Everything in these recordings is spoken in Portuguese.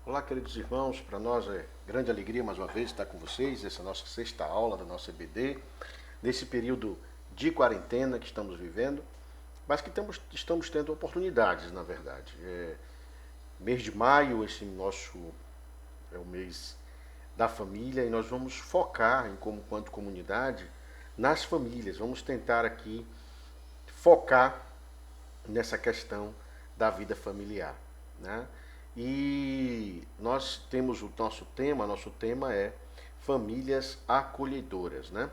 Olá, queridos irmãos, para nós é grande alegria mais uma vez estar com vocês, essa é a nossa sexta aula da nossa EBD, nesse período de quarentena que estamos vivendo, mas que estamos tendo oportunidades, na verdade. Mês de maio, esse nosso é o mês da família e nós vamos focar, enquanto comunidade, nas famílias. Vamos tentar aqui focar nessa questão da vida familiar, né? E nós temos o nosso tema é famílias acolhedoras, né?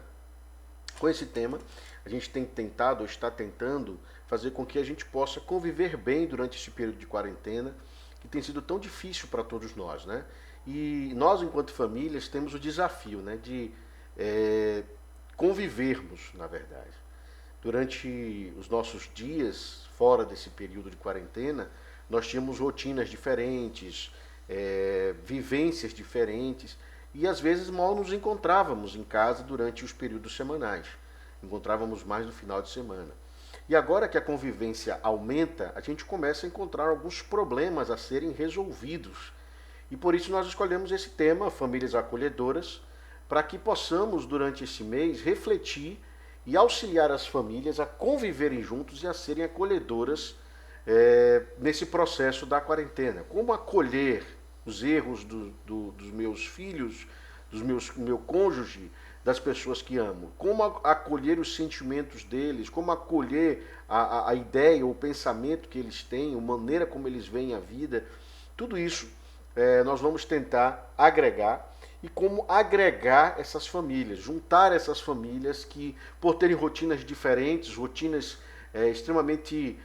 Com esse tema, a gente tem tentado, ou está tentando, fazer com que a gente possa conviver bem durante esse período de quarentena, que tem sido tão difícil para todos nós, né? E nós, enquanto famílias, temos o desafio, né, de convivermos, na verdade. Durante os nossos dias, fora desse período de quarentena, nós tínhamos rotinas diferentes, vivências diferentes, e às vezes mal nos encontrávamos em casa durante os períodos semanais. Encontrávamos mais no final de semana. E agora que a convivência aumenta, a gente começa a encontrar alguns problemas a serem resolvidos. E por isso nós escolhemos esse tema, Famílias Acolhedoras, para que possamos, durante esse mês, refletir e auxiliar as famílias a conviverem juntos e a serem acolhedoras nesse processo da quarentena. Como acolher os erros dos meus filhos, meu cônjuge, das pessoas que amo. Como acolher os sentimentos deles, como acolher a ideia, o pensamento que eles têm, a maneira como eles veem a vida. Tudo isso nós vamos tentar agregar e como agregar essas famílias, juntar essas famílias que, por terem rotinas diferentes, rotinas extremamente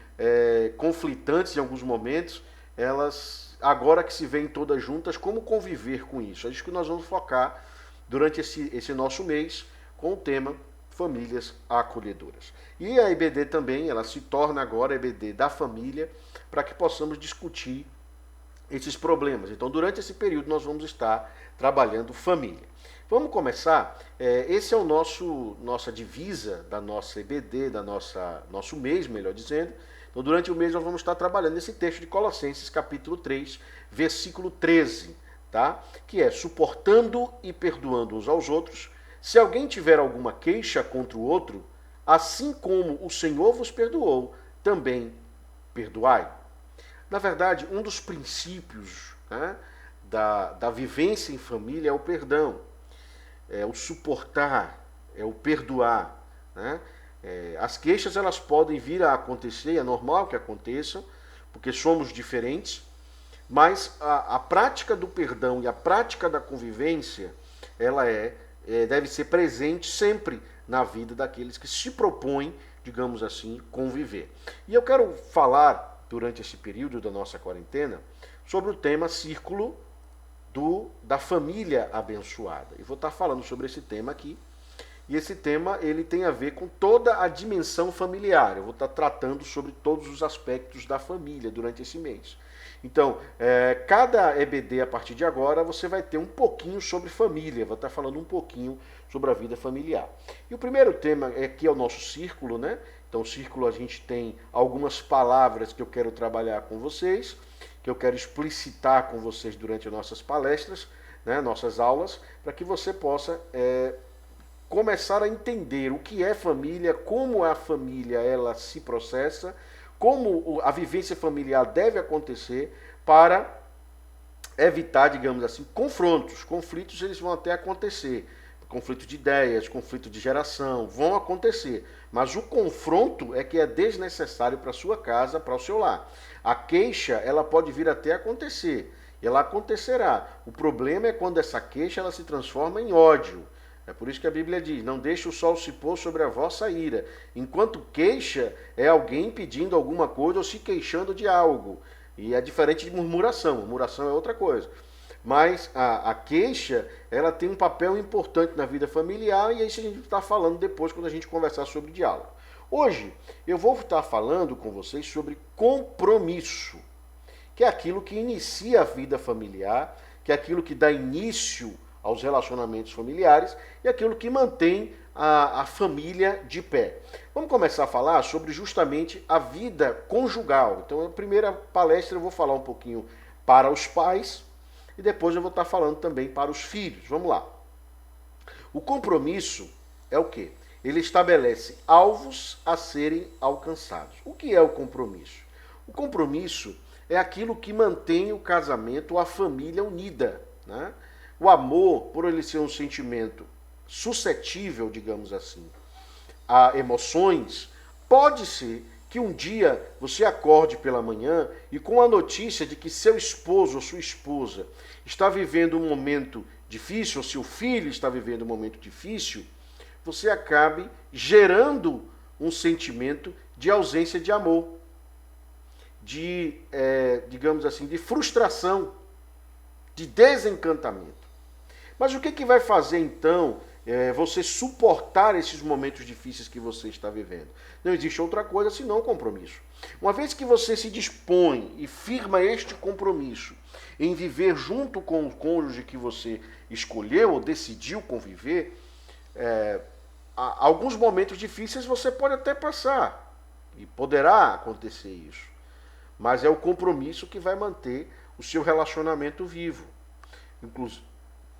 conflitantes em alguns momentos, elas, agora que se veem todas juntas, como conviver com isso? É isso que nós vamos focar durante esse nosso mês com o tema Famílias Acolhedoras. E a EBD também, ela se torna agora a EBD da família, para que possamos discutir esses problemas. Então, durante esse período, nós vamos estar trabalhando família. Vamos começar. Esse é o nossa divisa da nossa EBD, nosso mês, melhor dizendo. Então, durante o mês, nós vamos estar trabalhando esse texto de Colossenses, capítulo 3, versículo 13, tá? Que é: suportando e perdoando uns aos outros, se alguém tiver alguma queixa contra o outro, assim como o Senhor vos perdoou, também perdoai. Na verdade, um dos princípios, né, da vivência em família é o perdão, é o suportar, é o perdoar, né? As queixas elas podem vir a acontecer, é normal que aconteçam, porque somos diferentes, mas a prática do perdão e a prática da convivência, ela deve ser presente sempre na vida daqueles que se propõem, digamos assim, conviver. E eu quero falar, durante esse período da nossa quarentena, sobre o tema Círculo da Família Abençoada. E vou estar falando sobre esse tema aqui. E esse tema ele tem a ver com toda a dimensão familiar. Eu vou estar tratando sobre todos os aspectos da família durante esse mês. Então, cada EBD a partir de agora, você vai ter um pouquinho sobre família. Vou estar falando um pouquinho sobre a vida familiar. E o primeiro tema aqui é o nosso círculo, né? Então, o círculo, a gente tem algumas palavras que eu quero trabalhar com vocês, que eu quero explicitar com vocês durante as nossas palestras, né, nossas aulas, para que você possa começar a entender o que é família, como a família ela se processa, como a vivência familiar deve acontecer para evitar, digamos assim, confrontos. Conflitos eles vão até acontecer. Conflito de ideias, conflito de geração, vão acontecer. Mas o confronto é que é desnecessário para a sua casa, para o seu lar. A queixa, ela pode vir até acontecer. E ela acontecerá. O problema é quando essa queixa ela se transforma em ódio. É por isso que a Bíblia diz: não deixe o sol se pôr sobre a vossa ira. Enquanto queixa é alguém pedindo alguma coisa ou se queixando de algo. E é diferente de murmuração. Murmuração é outra coisa. Mas a queixa, ela tem um papel importante na vida familiar, e é isso que a gente está falando depois quando a gente conversar sobre diálogo. Hoje eu vou estar falando com vocês sobre compromisso, que é aquilo que inicia a vida familiar, que é aquilo que dá início aos relacionamentos familiares e aquilo que mantém a família de pé. Vamos começar a falar sobre justamente a vida conjugal. Então, na primeira palestra eu vou falar um pouquinho para os pais, e depois eu vou estar falando também para os filhos. Vamos lá. O compromisso é o quê? Ele estabelece alvos a serem alcançados. O que é o compromisso? O compromisso é aquilo que mantém o casamento, a família unida, né? O amor, por ele ser um sentimento suscetível, digamos assim, a emoções, pode ser que um dia você acorde pela manhã e com a notícia de que seu esposo ou sua esposa está vivendo um momento difícil, ou seu filho está vivendo um momento difícil, você acabe gerando um sentimento de ausência de amor, de, digamos assim, de frustração, de desencantamento. Mas o que vai fazer então você suportar esses momentos difíceis que você está vivendo? Não existe outra coisa senão compromisso. Uma vez que você se dispõe e firma este compromisso em viver junto com o cônjuge que você escolheu ou decidiu conviver, alguns momentos difíceis você pode até passar, e poderá acontecer isso, mas é o compromisso que vai manter o seu relacionamento vivo,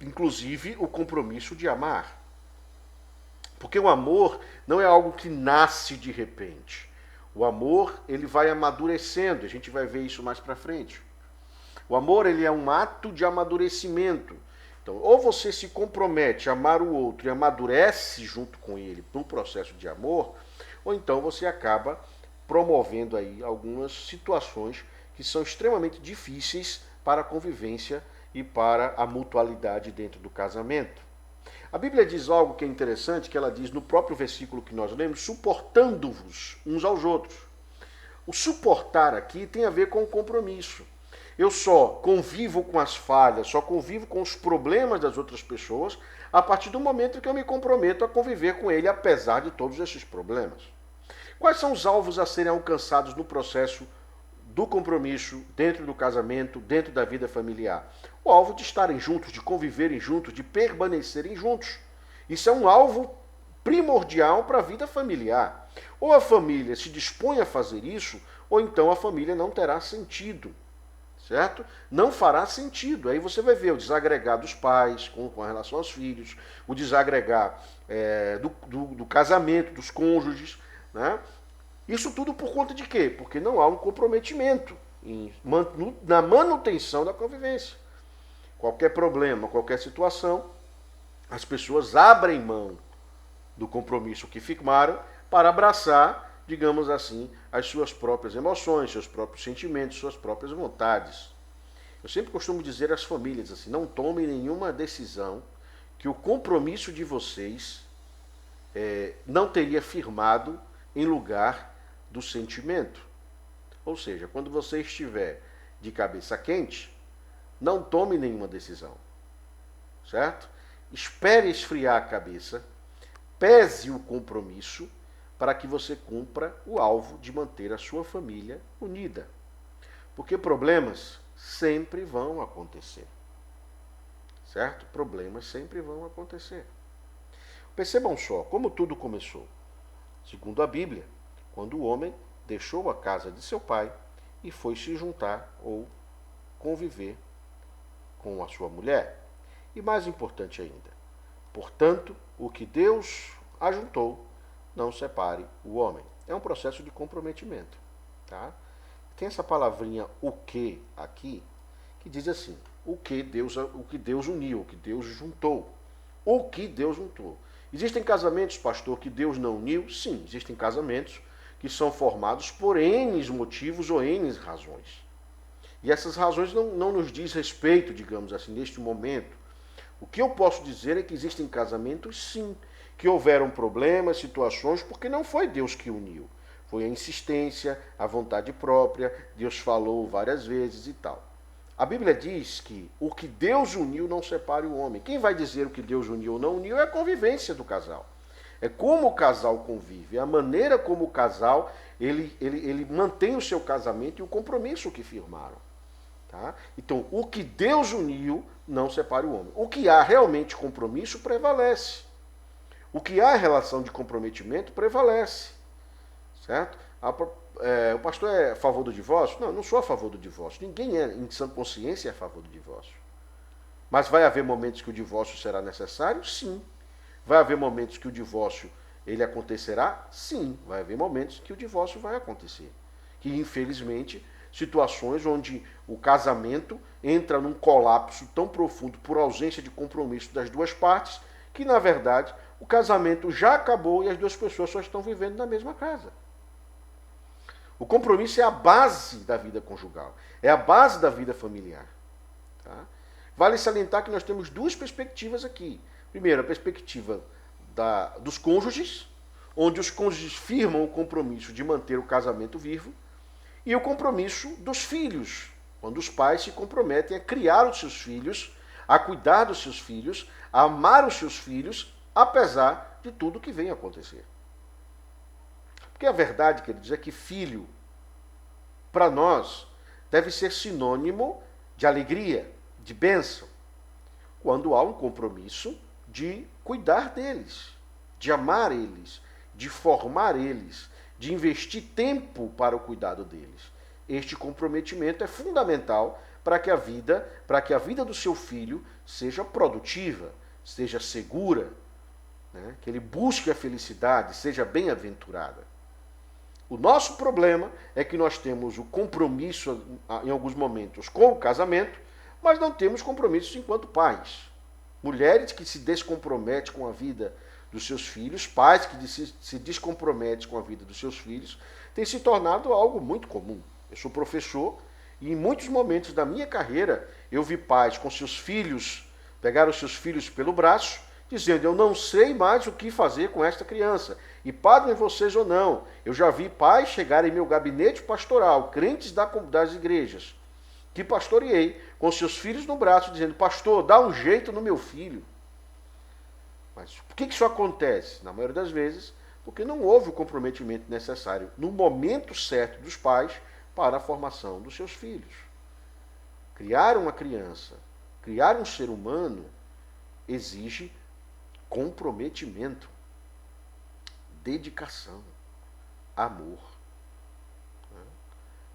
inclusive o compromisso de amar. Porque o amor não é algo que nasce de repente. O amor, ele vai amadurecendo, a gente vai ver isso mais para frente. O amor, ele é um ato de amadurecimento. Então, ou você se compromete a amar o outro e amadurece junto com ele no processo de amor, ou então você acaba promovendo aí algumas situações que são extremamente difíceis para a convivência e para a mutualidade dentro do casamento. A Bíblia diz algo que é interessante, que ela diz no próprio versículo que nós lemos, suportando-vos uns aos outros. O suportar aqui tem a ver com o compromisso. Eu só convivo com as falhas, só convivo com os problemas das outras pessoas a partir do momento em que eu me comprometo a conviver com ele, apesar de todos esses problemas. Quais são os alvos a serem alcançados no processo do compromisso, dentro do casamento, dentro da vida familiar? O alvo de estarem juntos, de conviverem juntos, de permanecerem juntos. Isso é um alvo primordial para a vida familiar. Ou a família se dispõe a fazer isso, ou então a família não terá sentido. Certo? Não fará sentido. Aí você vai ver o desagregar dos pais com relação aos filhos, o desagregar do casamento, dos cônjuges, né? Isso tudo por conta de quê? Porque não há um comprometimento na manutenção da convivência. Qualquer problema, qualquer situação, as pessoas abrem mão do compromisso que firmaram para abraçar, digamos assim, as suas próprias emoções, seus próprios sentimentos, suas próprias vontades. Eu sempre costumo dizer às famílias assim, não tomem nenhuma decisão que o compromisso de vocês não teria firmado em lugar do sentimento. Ou seja, quando você estiver de cabeça quente, não tome nenhuma decisão, certo? Espere esfriar a cabeça, pese o compromisso, para que você cumpra o alvo de manter a sua família unida. Porque problemas sempre vão acontecer. Certo? Problemas sempre vão acontecer. Percebam só como tudo começou. Segundo a Bíblia, quando o homem deixou a casa de seu pai e foi se juntar ou conviver com a sua mulher. E mais importante ainda, portanto, o que Deus ajuntou, não separe o homem. É um processo de comprometimento. Tá? Tem essa palavrinha o que aqui, que diz assim, o que Deus uniu, o que Deus juntou. O que Deus juntou. Existem casamentos, pastor, que Deus não uniu? Sim, existem casamentos que são formados por N motivos ou N razões. E essas razões não nos diz respeito, digamos assim, neste momento. O que eu posso dizer é que existem casamentos, sim, que houveram problemas, situações, porque não foi Deus que uniu. Foi a insistência, a vontade própria, Deus falou várias vezes e tal. A Bíblia diz que o que Deus uniu não separe o homem. Quem vai dizer o que Deus uniu ou não uniu é a convivência do casal. É como o casal convive, é a maneira como o casal ele mantém o seu casamento e o compromisso que firmaram. Tá? Então, o que Deus uniu não separe o homem. O que há realmente compromisso prevalece. O que há relação de comprometimento prevalece. Certo? O pastor é a favor do divórcio? Não, eu não sou a favor do divórcio. Ninguém em sã consciência é a favor do divórcio. Mas vai haver momentos que o divórcio será necessário? Sim. Vai haver momentos que o divórcio ele acontecerá? Sim. Vai haver momentos que o divórcio vai acontecer. Que, infelizmente, situações onde o casamento entra num colapso tão profundo por ausência de compromisso das duas partes, que, na verdade, o casamento já acabou e as duas pessoas só estão vivendo na mesma casa. O compromisso é a base da vida conjugal, é a base da vida familiar. Tá? Vale salientar que nós temos duas perspectivas aqui. Primeiro, a perspectiva dos cônjuges, onde os cônjuges firmam o compromisso de manter o casamento vivo, e o compromisso dos filhos, quando os pais se comprometem a criar os seus filhos, a cuidar dos seus filhos, a amar os seus filhos, apesar de tudo que vem a acontecer. Porque a verdade, queridos, é que filho, para nós, deve ser sinônimo de alegria, de bênção, quando há um compromisso de cuidar deles, de amar eles, de formar eles, de investir tempo para o cuidado deles. Este comprometimento é fundamental para que a vida do seu filho seja produtiva, seja segura, né? Que ele busque a felicidade, seja bem-aventurada. O nosso problema é que nós temos o compromisso, em alguns momentos, com o casamento, mas não temos compromissos enquanto pais. Mulheres que se descomprometem com a vida dos seus filhos, pais que se descomprometem com a vida dos seus filhos, tem se tornado algo muito comum. Eu sou professor e em muitos momentos da minha carreira eu vi pais com seus filhos, pegaram os seus filhos pelo braço, dizendo, eu não sei mais o que fazer com esta criança. E padrem vocês ou não, eu já vi pais chegarem em meu gabinete pastoral, crentes das igrejas, que pastoreei, com seus filhos no braço, dizendo, pastor, dá um jeito no meu filho. Mas por que isso acontece? Na maioria das vezes, porque não houve o comprometimento necessário no momento certo dos pais para a formação dos seus filhos. Criar uma criança, criar um ser humano, exige comprometimento, dedicação, amor.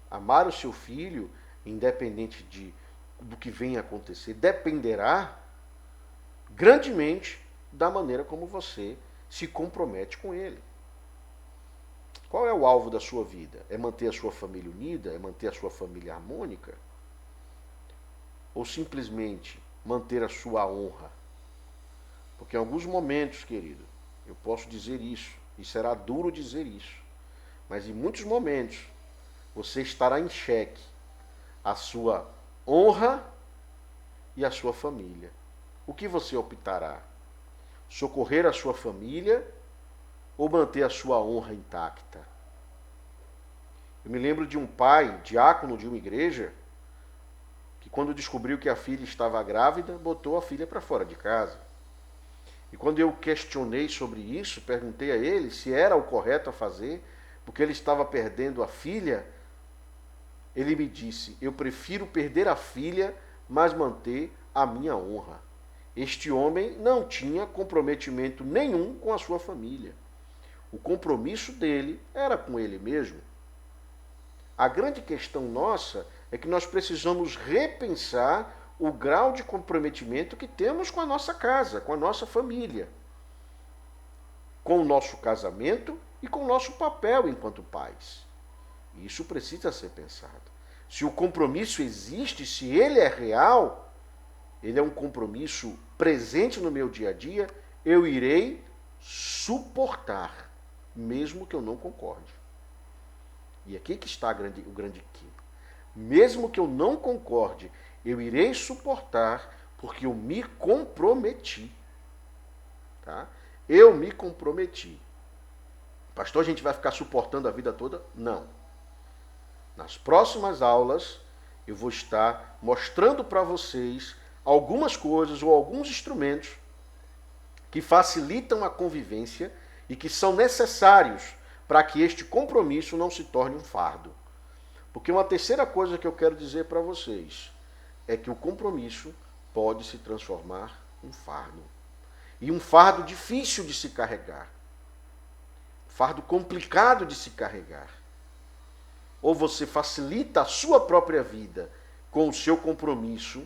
Amar o seu filho, independente do que venha a acontecer, dependerá grandemente da maneira como você se compromete com ele. Qual é o alvo da sua vida? É manter a sua família unida? É manter a sua família harmônica? Ou simplesmente manter a sua honra? Porque em alguns momentos, querido, eu posso dizer isso, e será duro dizer isso, mas em muitos momentos você estará em xeque a sua honra e a sua família. O que você optará? Socorrer a sua família ou manter a sua honra intacta? Eu me lembro de um pai, diácono de uma igreja, que quando descobriu que a filha estava grávida, botou a filha para fora de casa. E quando eu questionei sobre isso, perguntei a ele se era o correto a fazer, porque ele estava perdendo a filha, ele me disse, eu prefiro perder a filha, mas manter a minha honra. Este homem não tinha comprometimento nenhum com a sua família. O compromisso dele era com ele mesmo. A grande questão nossa é que nós precisamos repensar o grau de comprometimento que temos com a nossa casa, com a nossa família, com o nosso casamento e com o nosso papel enquanto pais. Isso precisa ser pensado. Se o compromisso existe, se ele é real, ele é um compromisso presente no meu dia a dia, eu irei suportar, mesmo que eu não concorde. E aqui que está o grande quê. Mesmo que eu não concorde, eu irei suportar, porque eu me comprometi. Tá? Eu me comprometi. Pastor, a gente vai ficar suportando a vida toda? Não. Nas próximas aulas, eu vou estar mostrando para vocês algumas coisas ou alguns instrumentos que facilitam a convivência e que são necessários para que este compromisso não se torne um fardo. Porque uma terceira coisa que eu quero dizer para vocês é que o compromisso pode se transformar em fardo. E um fardo difícil de se carregar. Fardo complicado de se carregar. Ou você facilita a sua própria vida com o seu compromisso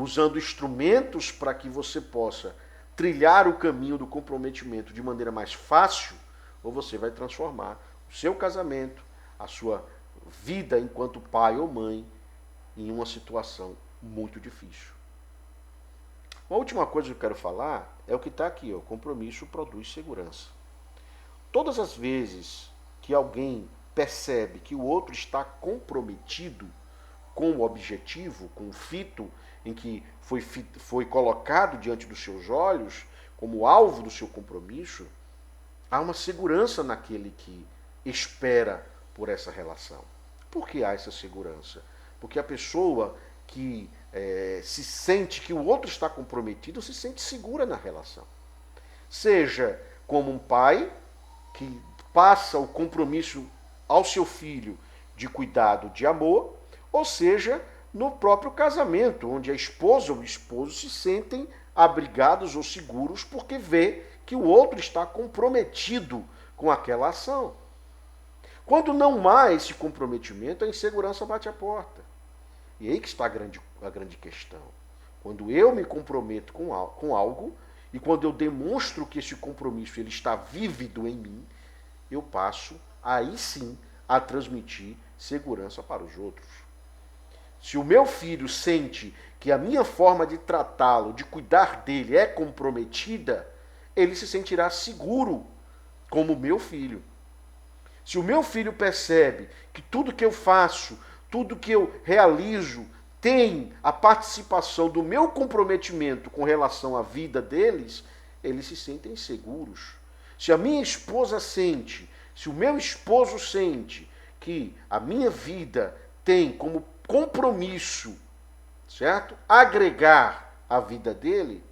usando instrumentos para que você possa trilhar o caminho do comprometimento de maneira mais fácil, ou você vai transformar o seu casamento, a sua vida enquanto pai ou mãe, em uma situação muito difícil. Uma última coisa que eu quero falar é o que está aqui, ó, compromisso produz segurança. Todas as vezes que alguém percebe que o outro está comprometido com o objetivo, com o fito em que foi colocado diante dos seus olhos, como alvo do seu compromisso, há uma segurança naquele que espera por essa relação. Por que há essa segurança? Porque a pessoa que se sente que o outro está comprometido, se sente segura na relação. Seja como um pai que passa o compromisso ao seu filho de cuidado, de amor, ou seja, no próprio casamento, onde a esposa ou o esposo se sentem abrigados ou seguros porque vê que o outro está comprometido com aquela ação. Quando não há esse comprometimento, a insegurança bate à porta. E aí que está a grande questão. Quando eu me comprometo com algo, e quando eu demonstro que esse compromisso ele está vívido em mim, eu passo, aí sim, a transmitir segurança para os outros. Se o meu filho sente que a minha forma de tratá-lo, de cuidar dele é comprometida, ele se sentirá seguro como meu filho. Se o meu filho percebe que tudo que eu faço, tudo que eu realizo, tem a participação do meu comprometimento com relação à vida deles, eles se sentem seguros. Se a minha esposa sente, se o meu esposo sente que a minha vida tem como compromisso, certo? Agregar a vida dele,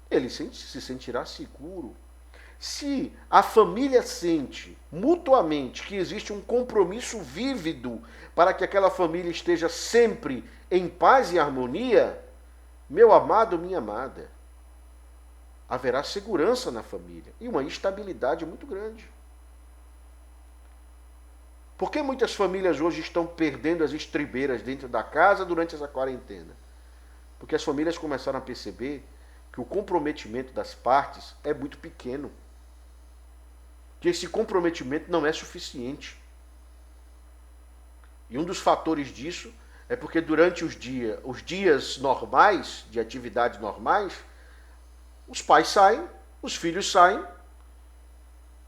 ele se sentirá seguro. Se a família sente mutuamente que existe um compromisso vívido para que aquela família esteja sempre em paz e harmonia, meu amado, minha amada, haverá segurança na família e uma estabilidade muito grande. Por que muitas famílias hoje estão perdendo as estribeiras dentro da casa durante essa quarentena? Porque as famílias começaram a perceber que o comprometimento das partes é muito pequeno. Que esse comprometimento não é suficiente. E um dos fatores disso é porque durante os dias normais, de atividades normais, os pais saem, os filhos saem,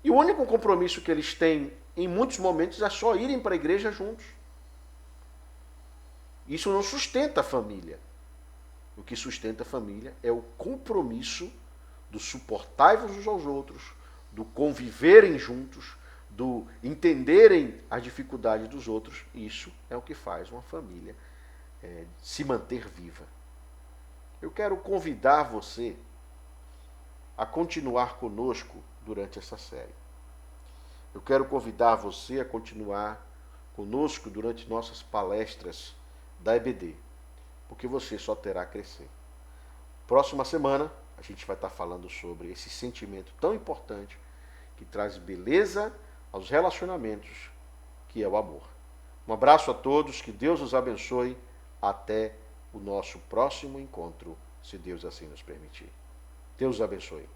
e o único compromisso que eles têm em muitos momentos é só irem para a igreja juntos. Isso não sustenta a família. O que sustenta a família é o compromisso do suportai-vos uns aos outros, do conviverem juntos, do entenderem as dificuldades dos outros. Isso é o que faz uma família se manter viva. Eu quero convidar você a continuar conosco durante essa série. Eu quero convidar você a continuar conosco durante nossas palestras da EBD, porque você só terá a crescer. Próxima semana, a gente vai estar falando sobre esse sentimento tão importante que traz beleza aos relacionamentos, que é o amor. Um abraço a todos, que Deus os abençoe. Até o nosso próximo encontro, se Deus assim nos permitir. Deus os abençoe.